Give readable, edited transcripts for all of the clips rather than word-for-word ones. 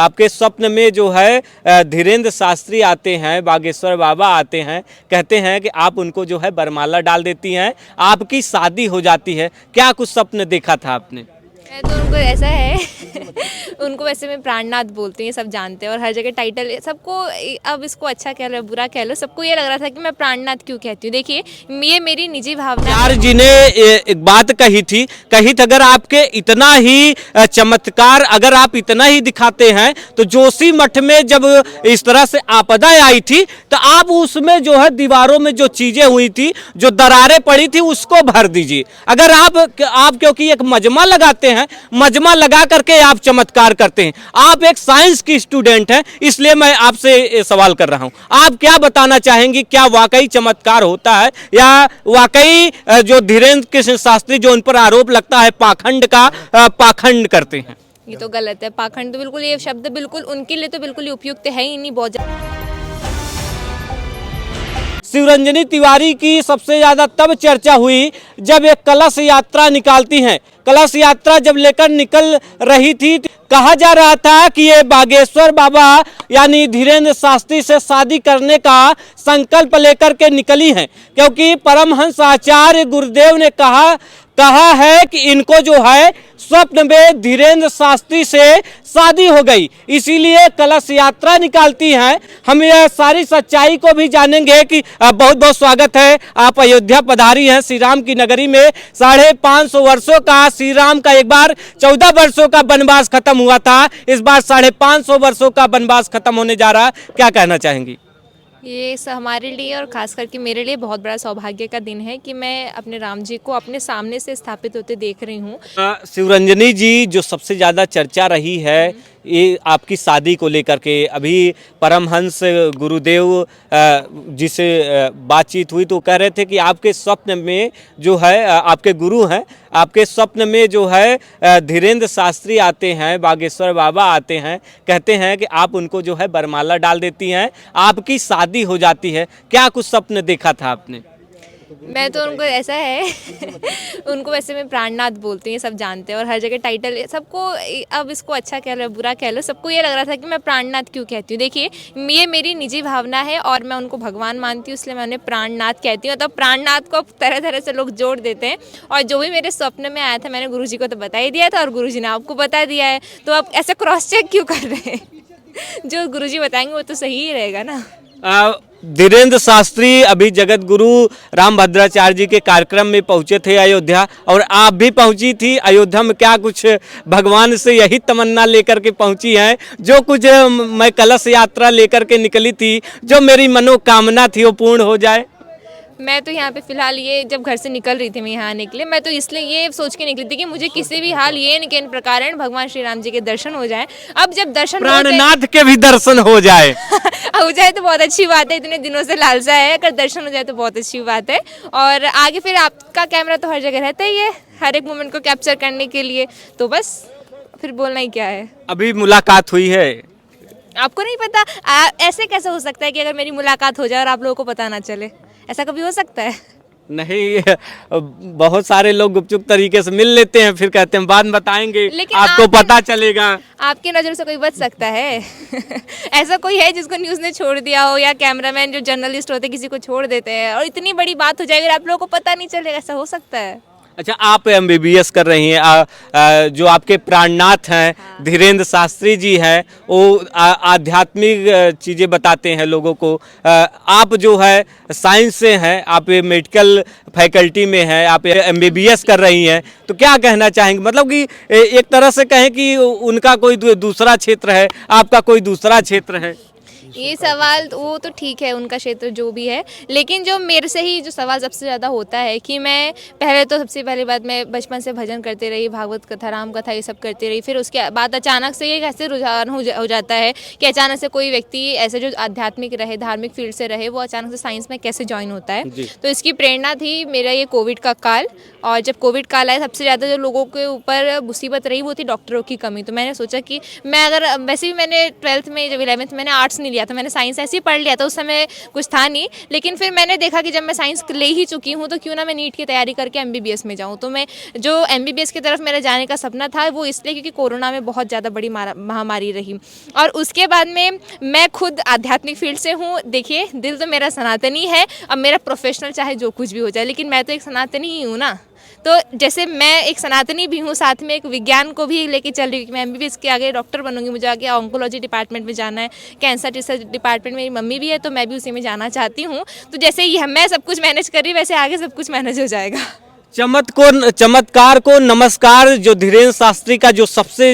आपके स्वप्न में जो है धीरेन्द्र शास्त्री आते हैं, बागेश्वर बाबा आते हैं, कहते हैं कि आप उनको जो है वरमाला डाल देती हैं, आपकी शादी हो जाती है। क्या कुछ सपन देखा था आपने? तो उनको ऐसा है उनको वैसे मैं प्राणनाथ बोलती हैं, सब जानते हैं और हर जगह टाइटल सबको, अब इसको अच्छा कह लो बुरा कह लो, सबको ये लग रहा था कि मैं प्राणनाथ क्यों कहती हूँ। देखिए ये मेरी निजी भावना है। यार जी ने एक बात कही थी अगर आपके इतना ही चमत्कार अगर आप इतना ही दिखाते हैं तो जोशी मठ में जब इस तरह से आपदा आई थी तो आप उसमें जो है दीवारों में जो चीजें हुई थी, जो दरारें पड़ी थी, उसको भर दीजिए। अगर आप क्योंकि एक मजमा लगाते हैं, मजमा लगा करके आप चमत्कार करते हैं। आप एक साइंस की स्टूडेंट हैं, इसलिए मैं आपसे सवाल कर रहा हूं। आप क्या बताना चाहेंगी, क्या वाकई चमत्कार होता है या वाकई जो धीरेन्द्र कृष्ण शास्त्री जो उन पर आरोप लगता है पाखंड का, पाखंड करते हैं? ये तो गलत है। पाखंड तो बिल्कुल, ये शब्द बिल्कुल उनके लिए तो बिल्कुल ही उपयुक्त है ही नहीं। बहुत शिवरंजनी तिवारी की सबसे ज्यादा तब चर्चा हुई जब एक कलश यात्रा निकालती हैं। कलश यात्रा जब लेकर निकल रही थी, कहा जा रहा था कि ये बागेश्वर बाबा यानी धीरेन्द्र शास्त्री से शादी करने का संकल्प लेकर के निकली हैं, क्योंकि परमहंस आचार्य गुरुदेव ने कहा है कि इनको जो है स्वप्न में धीरेन्द्र शास्त्री से शादी हो गई, इसीलिए कलश यात्रा निकालती हैं। हम यह सारी सच्चाई को भी जानेंगे कि बहुत बहुत स्वागत है, आप अयोध्या पधारी हैं श्री राम की नगरी में। 550 वर्षों का श्री राम का एक बार 14 वर्षों का वनवास खत्म हुआ था, इस बार 550 वर्षों का वनवास खत्म होने जा रहा है। क्या कहना चाहेंगी? ये हमारे लिए और खास करके मेरे लिए बहुत बड़ा सौभाग्य का दिन है कि मैं अपने राम जी को अपने सामने से स्थापित होते देख रही हूँ। शिवरंजनी जी, जो सबसे ज़्यादा चर्चा रही है ये आपकी शादी को लेकर के, अभी परमहंस गुरुदेव जी से बातचीत हुई तो कह रहे थे कि आपके स्वप्न में जो है, आपके गुरु हैं, आपके स्वप्न में जो है धीरेन्द्र शास्त्री आते हैं, बागेश्वर बाबा आते हैं, कहते हैं कि आप उनको जो है वरमाला डाल देती हैं, आपकी शादी हो जाती है। क्या कुछ सपन देखा था आपने? मैं तो उनको ऐसा है उनको वैसे मैं प्राणनाथ बोलती हैं, सब जानते हैं और हर जगह टाइटल सबको, अब इसको अच्छा कह लो बुरा कह लो, सबको ये लग रहा था कि मैं प्राणनाथ क्यों कहती हूँ। देखिए ये मेरी निजी भावना है और मैं उनको भगवान मानती हूँ, इसलिए मैं उन्हें प्राणनाथ कहती हूँ। तो प्राणनाथ को तरह तरह से लोग जोड़ देते हैं और जो भी मेरे स्वप्न में आया था मैंने गुरुजी को तो बता ही दिया था और गुरुजी ने आपको बता दिया है, तो आप ऐसे क्रॉस चेक क्यों कर रहे हैं? जो गुरुजी बताएंगे वो तो सही ही रहेगा ना। धीरेन्द्र शास्त्री अभी जगत गुरु राम भद्राचार्य जी के कार्यक्रम में पहुंचे थे अयोध्या, और आप भी पहुंची थी अयोध्या में। क्या कुछ भगवान से यही तमन्ना लेकर के पहुंची हैं, जो कुछ मैं कलश यात्रा लेकर के निकली थी, जो मेरी मनोकामना थी वो पूर्ण हो जाए? मैं तो यहाँ पे फिलहाल ये जब घर से निकल रही थी मैं यहाँ आने के लिए, मैं तो इसलिए ये सोच के निकली थी कि मुझे किसी भी हाल ये न प्रकार भगवान श्री राम जी के दर्शन हो जाए। अब जब दर्शन प्राणनाथ के भी दर्शन हो जाए हो जाए तो बहुत अच्छी बात है, इतने दिनों से लालसा है, अगर दर्शन हो जाए तो बहुत अच्छी बात है। और आगे फिर आपका कैमरा तो हर जगह रहता ही है, हर एक मोमेंट को कैप्चर करने के लिए, तो बस फिर बोलना ही क्या है। अभी मुलाकात हुई है? आपको नहीं पता? ऐसे कैसे हो सकता है कि अगर मेरी मुलाकात हो जाए और आप लोगों को पता ना चले? ऐसा कभी हो सकता है? नहीं, बहुत सारे लोग गुपचुप तरीके से मिल लेते हैं, फिर कहते हैं बाद में बताएंगे, आपको पता चलेगा। आपकी नज़र से कोई बच सकता है? ऐसा कोई है जिसको न्यूज़ ने छोड़ दिया हो, या कैमरामैन जो जर्नलिस्ट होते किसी को छोड़ देते हैं और इतनी बड़ी बात हो जाएगी और आप लोगों को पता नहीं चलेगा? ऐसा हो सकता है? अच्छा, आप MBBS कर रही हैं, जो आपके प्राणनाथ हैं, हाँ, धीरेन्द्र शास्त्री जी हैं, वो आध्यात्मिक चीज़ें बताते हैं लोगों को। आप जो है साइंस से हैं, आप मेडिकल फैकल्टी में हैं, आप MBBS कर रही हैं, तो क्या कहना चाहेंगे? मतलब कि एक तरह से कहें कि उनका कोई दूसरा क्षेत्र है, आपका कोई दूसरा क्षेत्र है। ये सवाल वो तो ठीक है, उनका क्षेत्र जो भी है, लेकिन जो मेरे से ही जो सवाल सबसे ज़्यादा होता है कि मैं पहले तो सबसे पहली बात, मैं बचपन से भजन करते रही, भागवत कथा, राम कथा, ये सब करती रही। फिर उसके बाद अचानक से ये कैसे रुझान हो जाता है कि अचानक से कोई व्यक्ति ऐसे जो आध्यात्मिक रहे, धार्मिक फील्ड से रहे, वो अचानक से साइंस में कैसे ज्वाइन होता है। तो इसकी प्रेरणा थी मेरा ये कोविड का काल, और जब कोविड काल आया सबसे ज़्यादा जो लोगों के ऊपर मुसीबत रही वो थी डॉक्टरों की कमी। तो मैंने सोचा कि मैं अगर, वैसे भी मैंने 12th में जब 11th मैंने आर्ट्स नहीं लिया लिया था, मैंने साइंस ऐसे ही पढ़ लिया था, उस समय कुछ था नहीं। लेकिन फिर मैंने देखा कि जब मैं साइंस ले ही चुकी हूँ तो क्यों ना मैं नीट की तैयारी करके MBBS में जाऊँ। तो मैं जो MBBS की तरफ मेरा जाने का सपना था वो इसलिए क्योंकि कोरोना में बहुत ज़्यादा बड़ी महामारी रही। और उसके बाद में मैं खुद आध्यात्मिक फील्ड से हूँ। देखिए, दिल तो मेरा सनातनी है, अब मेरा प्रोफेशनल चाहे जो कुछ भी हो जाए, लेकिन मैं तो एक सनातनी ही हूँ ना। तो जैसे मैं एक सनातनी भी हूँ, साथ में एक विज्ञान को भी लेके चल रही हूँ कि मैं MBBS के आगे डॉक्टर बनूंगी, मुझे आगे ऑन्कोलॉजी डिपार्टमेंट में जाना है, कैंसर रिसर्च डिपार्टमेंट, मेरी मम्मी भी है तो मैं भी उसी में जाना चाहती हूँ। तो जैसे ही मैं सब कुछ मैनेज कर रही, वैसे आगे सब कुछ मैनेज हो जाएगा। चमत्कार को नमस्कार जो धीरेन्द्र शास्त्री का जो सबसे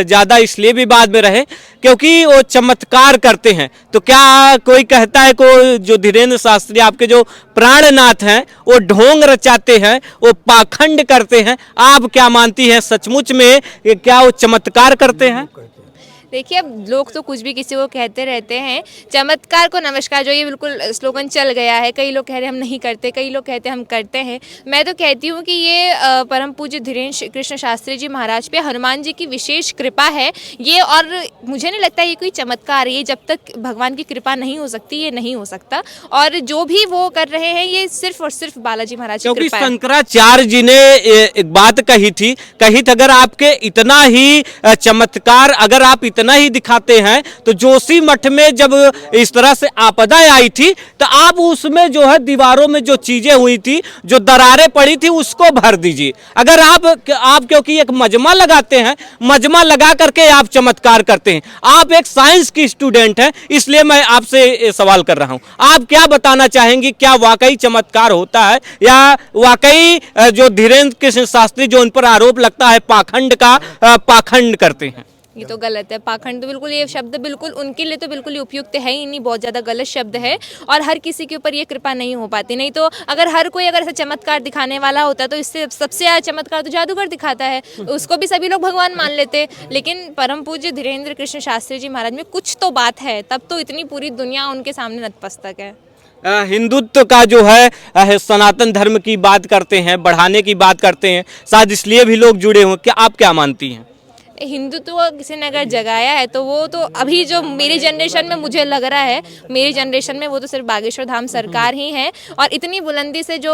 ज़्यादा इसलिए विवाद में रहे क्योंकि वो चमत्कार करते हैं। तो क्या कोई कहता है को जो धीरेन्द्र शास्त्री आपके जो प्राणनाथ हैं वो ढोंग रचाते हैं, वो पाखंड करते हैं, आप क्या मानती हैं सचमुच में क्या वो चमत्कार करते हैं? देखिए, अब लोग तो कुछ भी किसी को कहते रहते हैं। चमत्कार को नमस्कार जो ये बिल्कुल स्लोगन चल गया है, कई लोग कह रहे हैं हम नहीं करते, कई लोग कहते हैं हम करते हैं। मैं तो कहती हूँ कि ये परम पूज्य धीरेन्द्र कृष्ण शास्त्री जी महाराज पे हनुमान जी की विशेष कृपा है ये। और मुझे नहीं लगता ये कोई चमत्कार है, ये जब तक भगवान की कृपा नहीं हो सकती ये नहीं हो सकता। और जो भी वो कर रहे हैं ये सिर्फ और सिर्फ बालाजी महाराज की कृपा है। शंकराचार्य जी ने एक बात कही थी अगर आपके इतना ही चमत्कार अगर आप इतना ही दिखाते हैं तो जोशी मठ में जब इस तरह से आपदा आई थी तो आप उसमें जो है दीवारों में जो चीजें हुई थी, जो दरारें पड़ी थी उसको भर दीजिए। अगर आप क्योंकि एक मजमा लगाते हैं, मजमा लगा करके आप चमत्कार करते हैं। आप एक साइंस की स्टूडेंट हैं, इसलिए मैं आपसे सवाल कर रहा हूं, आप क्या बताना चाहेंगी, क्या वाकई चमत्कार होता है या वाकई जो धीरेन्द्र कृष्ण शास्त्री जो उन पर आरोप लगता है पाखंड का पाखंड करते हैं? ये तो गलत है। पाखंड तो बिल्कुल, ये शब्द बिल्कुल उनके लिए तो बिल्कुल ही उपयुक्त है ही नहीं, बहुत ज़्यादा गलत शब्द है। और हर किसी के ऊपर ये कृपा नहीं हो पाती। नहीं तो अगर हर कोई अगर ऐसा चमत्कार दिखाने वाला होता तो इससे सबसे ज़्यादा चमत्कार तो जादूगर दिखाता है, उसको भी सभी लोग भगवान मान लेते। लेकिन परम पूज्य धीरेन्द्र कृष्ण शास्त्री जी महाराज में कुछ तो बात है, तब तो इतनी पूरी दुनिया उनके सामने नतमस्तक है। हिंदुत्व का जो है सनातन धर्म की बात करते हैं, बढ़ाने की बात करते हैं, शायद इसलिए भी लोग जुड़े हों। क्या आप क्या मानती हैं? हिंदुत्व किसी ने अगर जगाया है तो वो तो अभी जो मेरी जनरेशन में मुझे लग रहा है, मेरी जनरेशन में वो तो सिर्फ बागेश्वर धाम सरकार ही है। और इतनी बुलंदी से जो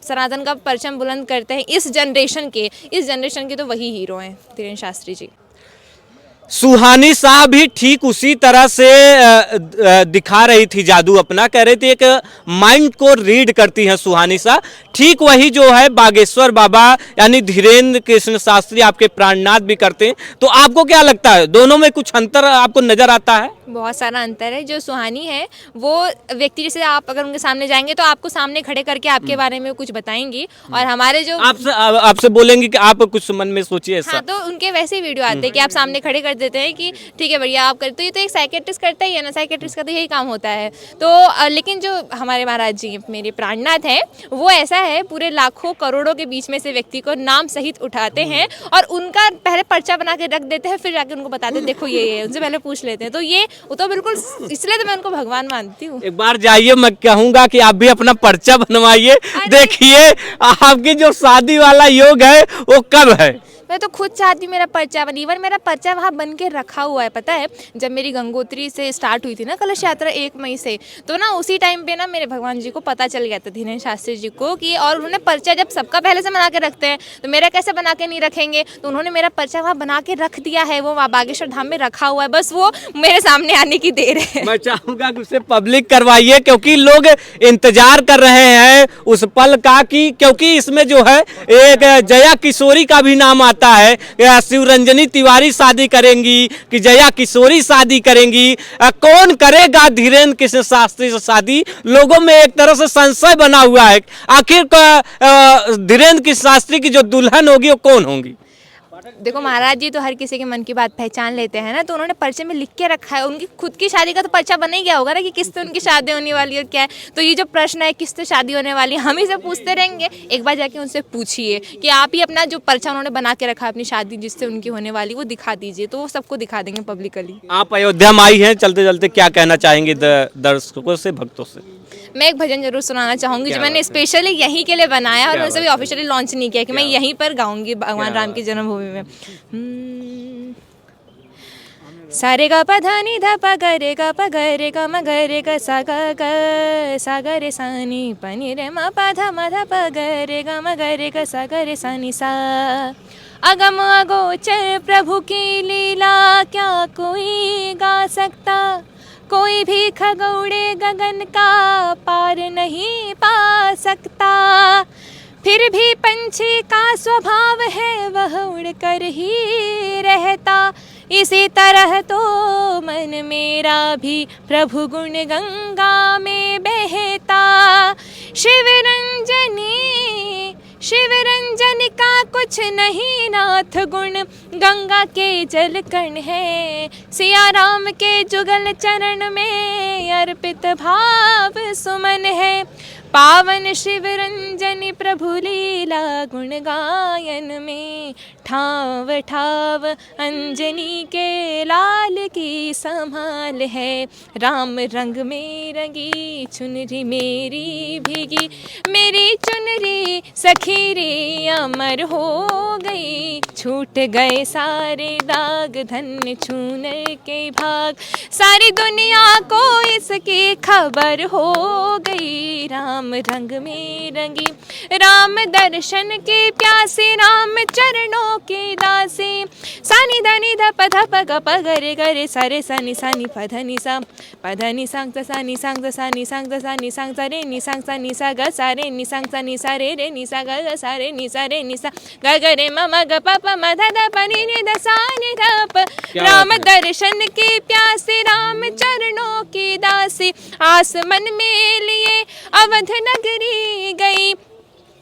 सनातन का परचम बुलंद करते हैं इस जनरेशन के तो वही हीरो हैं धीरेन्द्र शास्त्री जी। सुहानी साहब भी ठीक उसी तरह से दिखा रही थी जादू अपना, कह रही थी एक माइंड को रीड करती हैं सुहानी साहब। ठीक वही जो है बागेश्वर बाबा यानी धीरेन्द्र कृष्ण शास्त्री आपके प्राणनाथ भी करते हैं। तो आपको क्या लगता है दोनों में कुछ अंतर आपको नजर आता है? बहुत सारा अंतर है। जो सुहानी है वो व्यक्ति जैसे आप अगर उनके सामने जाएंगे तो आपको सामने खड़े करके आपके बारे में कुछ बताएंगी। और हमारे जो आपसे बोलेंगे कि आप कुछ मन में सोचिए ऐसा। हाँ, तो उनके वैसे ही वीडियो आते हैं कि आप सामने खड़े कर देते हैं कि ठीक है भैया आप करते। तो ये तो एक साइकेट्रिस्ट करता ही है ना, साइकेट्रिस्ट का तो यही काम होता है। तो लेकिन जो हमारे महाराज जी मेरे प्राणनाथ हैं वो ऐसा है, पूरे लाखों करोड़ों के बीच में से व्यक्ति को नाम सहित उठाते हैं और उनका पहले पर्चा बना के रख देते हैं, फिर जाके उनको बताते हैं देखो ये उनसे पहले पूछ लेते हैं। तो ये वो तो बिल्कुल, इसलिए तो मैं उनको भगवान मानती हूँ। एक बार जाइए, मैं कहूंगा कि आप भी अपना पर्चा बनवाइए, देखिए आपकी जो शादी वाला योग है वो कब है। मैं तो खुद चाहती हूँ मेरा पर्चा बने। इवन मेरा पर्चा वहाँ बन के रखा हुआ है। पता है जब मेरी गंगोत्री से स्टार्ट हुई थी ना कलश यात्रा 1 मई से, तो ना उसी टाइम पे ना मेरे भगवान जी को पता चल गया था धीरेन्द्र शास्त्री जी को कि, और उन्होंने पर्चा जब सबका पहले से बना के रखते हैं तो मेरा कैसे बना के नहीं रखेंगे। तो उन्होंने मेरा पर्चा वहाँ बना के रख दिया है, वो वहाँ बागेश्वर धाम में रखा हुआ है, बस वो मेरे सामने आने की देर है। मैं चाहूंगा कि उसे पब्लिक करवाइए क्योंकि लोग इंतजार कर रहे हैं उस पल का, कि क्योंकि इसमें जो है एक जया किशोरी का भी नाम आता है। शिवरंजनी तिवारी शादी करेंगी कि जया किशोरी शादी करेंगी, कौन करेगा धीरेन्द्र कृष्ण शास्त्री से शादी? लोगों में एक तरह से संशय बना हुआ है, आखिर धीरेन्द्र कृष्ण शास्त्री की जो दुल्हन होगी वो कौन होंगी? देखो महाराज जी तो हर किसी के मन की बात पहचान लेते हैं ना, तो उन्होंने पर्चे में लिख के रखा है। उनकी खुद की शादी का तो पर्चा बना ही गया होगा ना कि किससे उनकी शादी होने वाली है क्या है। तो ये जो प्रश्न है किससे शादी होने वाली है, हम ही से पूछते रहेंगे। एक बार जाके उनसे पूछिए कि आप ही अपना जो पर्चा उन्होंने बना के रखा है अपनी शादी जिससे उनकी होने वाली वो दिखा दीजिए, तो वो सबको दिखा देंगे पब्लिकली। आप अयोध्या में आई हैं, चलते चलते क्या कहना चाहेंगे दर्शकों से, भक्तों से? मैं एक भजन जरूर सुनाना चाहूँगी जो मैंने स्पेशली यहीं के लिए बनाया और उनसे भी ऑफिशियली लॉन्च नहीं किया कि मैं यहीं पर गाऊंगी भगवान राम की जन्मभूमि में। सारे गा प ध नि ध प ग रे ग प ग रे ग म ग रे ग सा ग रे सा नि प नि रे म प ध म ध प ग रे ग म ग रे ग सा नि सा। अगम अगोचर प्रभु की लीला क्या कोई गा सकता, कोई भी खगोड़े गगन का पार नहीं पा सकता। फिर भी पंछी का स्वभाव है वह उड़कर ही रहता, इसी तरह तो मन मेरा भी प्रभु गुण गंगा में बहता। शिव रंजनी का कुछ नहीं नाथ गुण, गंगा के जल कण है सिया राम के जुगल चरण में अर्पित भाव सुमन है। पावन शिव रंजनी प्रभु लीला गुण गायन में, ठाव ठाव अंजनी के लाल की संभाल है। राम रंग में रंगी चुनरी मेरी भीगी, मेरी चुनरी सखी रे अमर हो गई। छूट गए सारे दाग धन्य छूने के भाग, सारी दुनिया को इसकी खबर हो गई। राम रंग में रंगी, राम दर्शन की प्यासी, राम चरणों की दासी। सानी धनी ध प ध प ग प ग रे ग रे सा रे सा नि प ध नि सा प ध नि सांग सा नि सांग सा नि सांग सा नि सांग सा रे नि सांग सा नि सा ग सा रे नि सांग सा नि सा रे रे नि सा ग सा रे नि सा ग ग रे म म ग प प म ध ध प नि नि ध सा नि ध प। राम दर्शन की प्यासी, राम चरणों की दासी। आसमन में लिए अवध नगरी गई,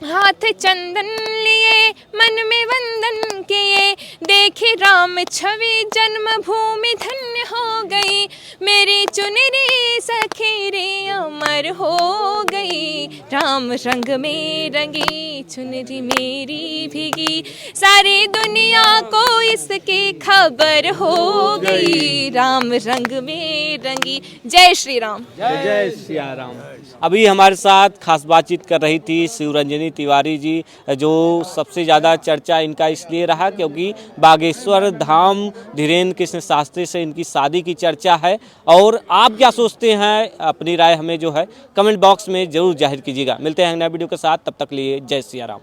हाथ चंदन लिए मन में वंदन किए। देखी राम छवि जन्मभूमि धन्य हो गई, मेरी चुनरी सखी रे अमर हो गई। राम रंग में रंगी चुनरी मेरी भीगी, सारी दुनिया को इसकी खबर हो गई। राम रंग में रंगी। जय श्री राम। जय सिया राम। अभी हमारे साथ खास बातचीत कर रही थी शिवरंजनी तिवारी जी, जो सबसे ज़्यादा चर्चा इनका इसलिए रहा क्योंकि बागेश्वर धाम धीरेन्द्र कृष्ण शास्त्री से इनकी शादी की चर्चा है। और आप क्या सोचते हैं, अपनी राय हमें जो है कमेंट बॉक्स में ज़रूर जाहिर कीजिएगा। मिलते हैं नए वीडियो के साथ, तब तक लिए जय सिया राम।